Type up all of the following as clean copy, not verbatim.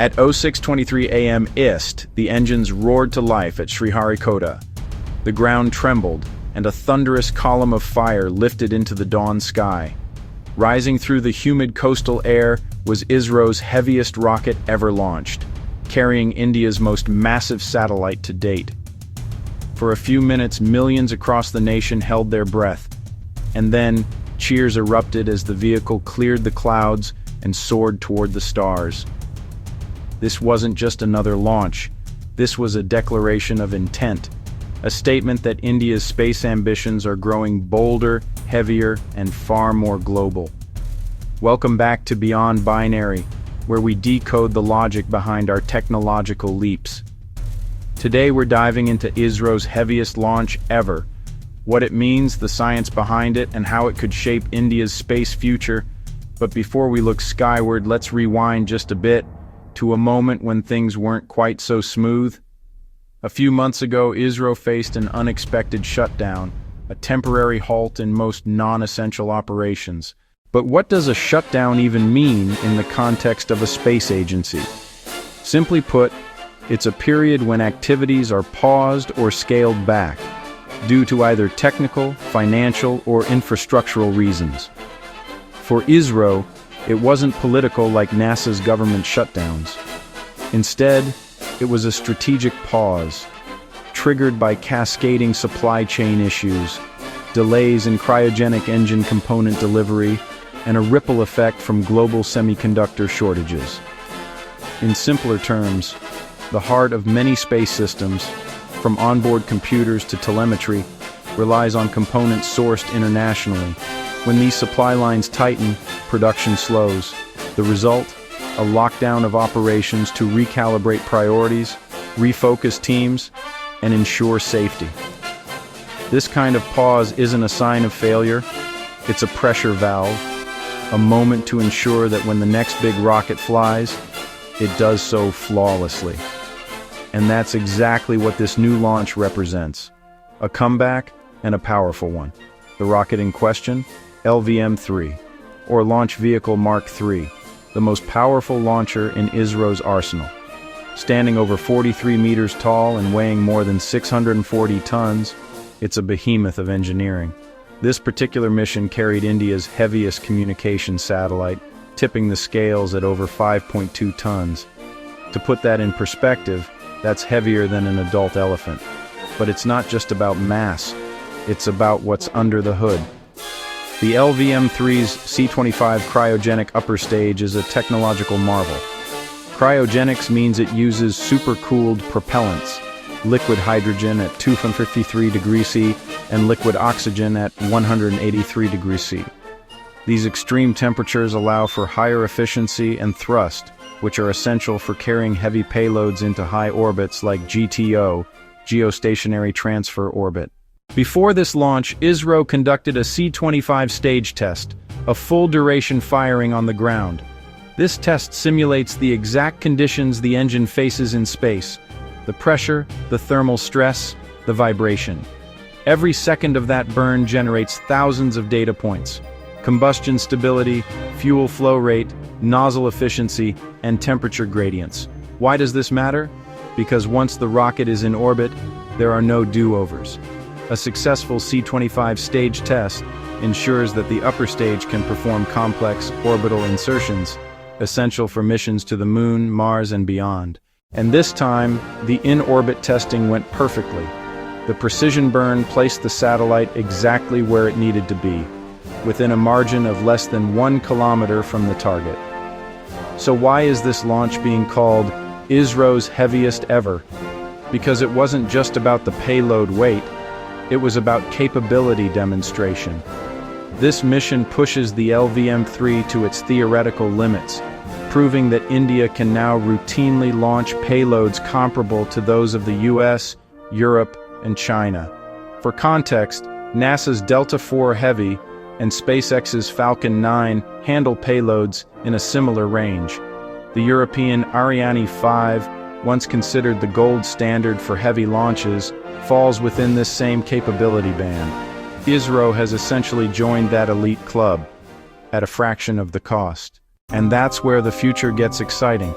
At 06:23 AM IST, the engines roared to life at Sriharikota. The ground trembled, and a thunderous column of fire lifted into the dawn sky. Rising through the humid coastal air was ISRO's heaviest rocket ever launched, carrying India's most massive satellite to date. For a few minutes, millions across the nation held their breath, and then cheers erupted as the vehicle cleared the clouds and soared toward the stars. This wasn't just another launch. This was a declaration of intent, a statement that India's space ambitions are growing bolder, heavier, and far more global. Welcome back to Beyond Binary, where we decode the logic behind our technological leaps. Today we're diving into ISRO's heaviest launch ever, what it means, the science behind it, and how it could shape India's space future. But before we look skyward, let's rewind just a bit to a moment when things weren't quite so smooth. A few months ago, ISRO faced an unexpected shutdown, a temporary halt in most non-essential operations. But what does a shutdown even mean in the context of a space agency? Simply put, it's a period when activities are paused or scaled back, due to either technical, financial, or infrastructural reasons. For ISRO, it wasn't political like NASA's government shutdowns. Instead, it was a strategic pause, triggered by cascading supply chain issues, delays in cryogenic engine component delivery, and a ripple effect from global semiconductor shortages. In simpler terms, the heart of many space systems, from onboard computers to telemetry, relies on components sourced internationally. When these supply lines tighten, production slows. The result? A lockdown of operations to recalibrate priorities, refocus teams, and ensure safety. This kind of pause isn't a sign of failure, it's a pressure valve, a moment to ensure that when the next big rocket flies, it does so flawlessly. And that's exactly what this new launch represents. A comeback, and a powerful one. The rocket in question? LVM-3, or Launch Vehicle Mark III, the most powerful launcher in ISRO's arsenal. Standing over 43 meters tall and weighing more than 640 tons, it's a behemoth of engineering. This particular mission carried India's heaviest communication satellite, tipping the scales at over 5.2 tons. To put that in perspective, that's heavier than an adult elephant. But it's not just about mass, it's about what's under the hood. The LVM-3's C-25 cryogenic upper stage is a technological marvel. Cryogenics means it uses supercooled propellants, liquid hydrogen at 253 degrees C and liquid oxygen at 183 degrees C. These extreme temperatures allow for higher efficiency and thrust, which are essential for carrying heavy payloads into high orbits like GTO, Geostationary Transfer Orbit. Before this launch, ISRO conducted a C-25 stage test, a full-duration firing on the ground. This test simulates the exact conditions the engine faces in space: the pressure, the thermal stress, the vibration. Every second of that burn generates thousands of data points: combustion stability, fuel flow rate, nozzle efficiency, and temperature gradients. Why does this matter? Because once the rocket is in orbit, there are no do-overs. A successful C-25 stage test ensures that the upper stage can perform complex orbital insertions, essential for missions to the Moon, Mars, and beyond. And this time, the in-orbit testing went perfectly. The precision burn placed the satellite exactly where it needed to be, within a margin of less than 1 kilometer from the target. So why is this launch being called ISRO's heaviest ever? Because it wasn't just about the payload weight, it was about capability demonstration. This mission pushes the LVM-3 to its theoretical limits, proving that India can now routinely launch payloads comparable to those of the US, Europe, and China. For context, NASA's Delta IV Heavy and SpaceX's Falcon 9 handle payloads in a similar range. The European Ariane 5, once considered the gold standard for heavy launches, falls within this same capability band. ISRO has essentially joined that elite club, at a fraction of the cost. And that's where the future gets exciting.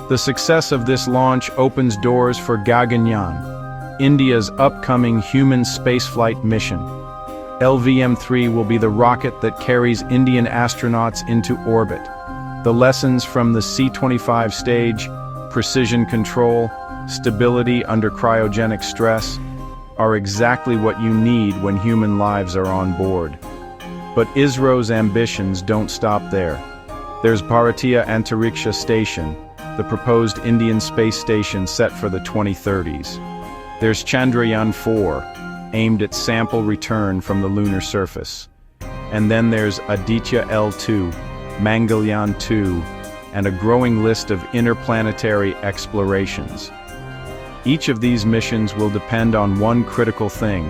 The success of this launch opens doors for Gaganyaan, India's upcoming human spaceflight mission. LVM-3 will be the rocket that carries Indian astronauts into orbit. The lessons from the C-25 stage, precision control, stability under cryogenic stress, are exactly what you need when human lives are on board. But ISRO's ambitions don't stop there. There's Bharatiya Antariksha Station, the proposed Indian space station set for the 2030s. There's Chandrayaan-4, aimed at sample return from the lunar surface. And then there's Aditya L2, Mangalyaan-2, and a growing list of interplanetary explorations. Each of these missions will depend on one critical thing: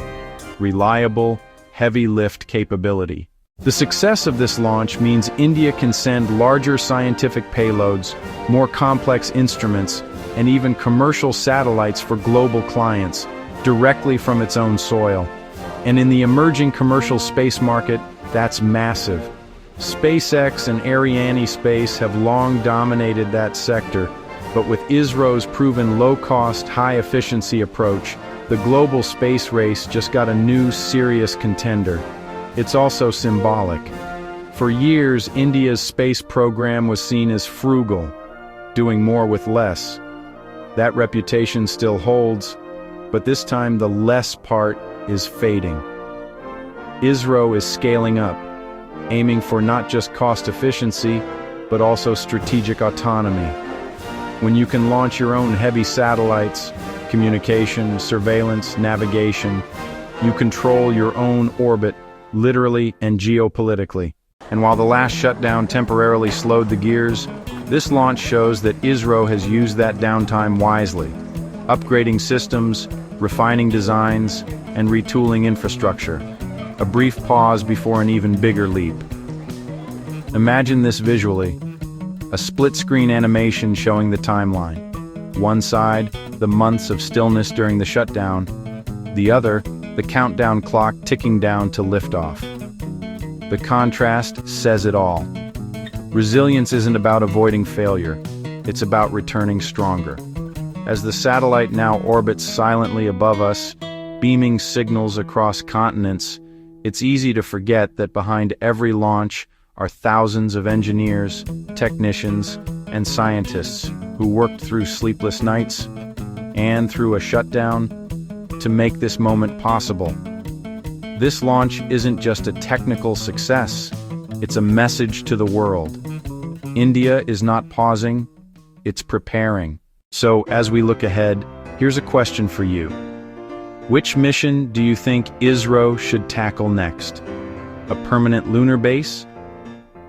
reliable, heavy lift capability. The success of this launch means India can send larger scientific payloads, more complex instruments, and even commercial satellites for global clients, directly from its own soil. And in the emerging commercial space market, that's massive. SpaceX and Arianespace have long dominated that sector, but with ISRO's proven low-cost, high-efficiency approach, the global space race just got a new, serious contender. It's also symbolic. For years, India's space program was seen as frugal, doing more with less. That reputation still holds, but this time the less part is fading. ISRO is scaling up, aiming for not just cost efficiency, but also strategic autonomy. When you can launch your own heavy satellites, communication, surveillance, navigation, you control your own orbit, literally and geopolitically. And while the last shutdown temporarily slowed the gears, this launch shows that ISRO has used that downtime wisely, upgrading systems, refining designs, and retooling infrastructure. A brief pause before an even bigger leap. Imagine this visually. A split-screen animation showing the timeline. One side, the months of stillness during the shutdown. The other, the countdown clock ticking down to liftoff. The contrast says it all. Resilience isn't about avoiding failure. It's about returning stronger. As the satellite now orbits silently above us, beaming signals across continents, it's easy to forget that behind every launch are thousands of engineers, technicians, and scientists who worked through sleepless nights and through a shutdown to make this moment possible. This launch isn't just a technical success, it's a message to the world. India is not pausing, it's preparing. So, as we look ahead, here's a question for you. Which mission do you think ISRO should tackle next? A permanent lunar base?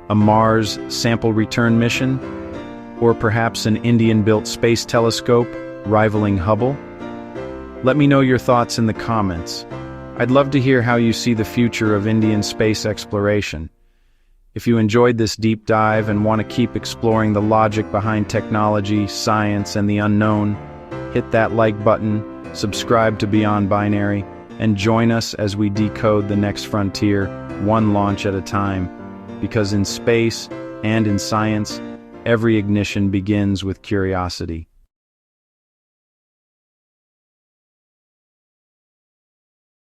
A Mars sample return mission? Or perhaps an Indian-built space telescope rivaling Hubble? Let me know your thoughts in the comments. I'd love to hear how you see the future of Indian space exploration. If you enjoyed this deep dive and want to keep exploring the logic behind technology, science, and the unknown, hit that like button, subscribe to Beyond Binary, and join us as we decode the next frontier, one launch at a time. Because in space and in science, every ignition begins with curiosity.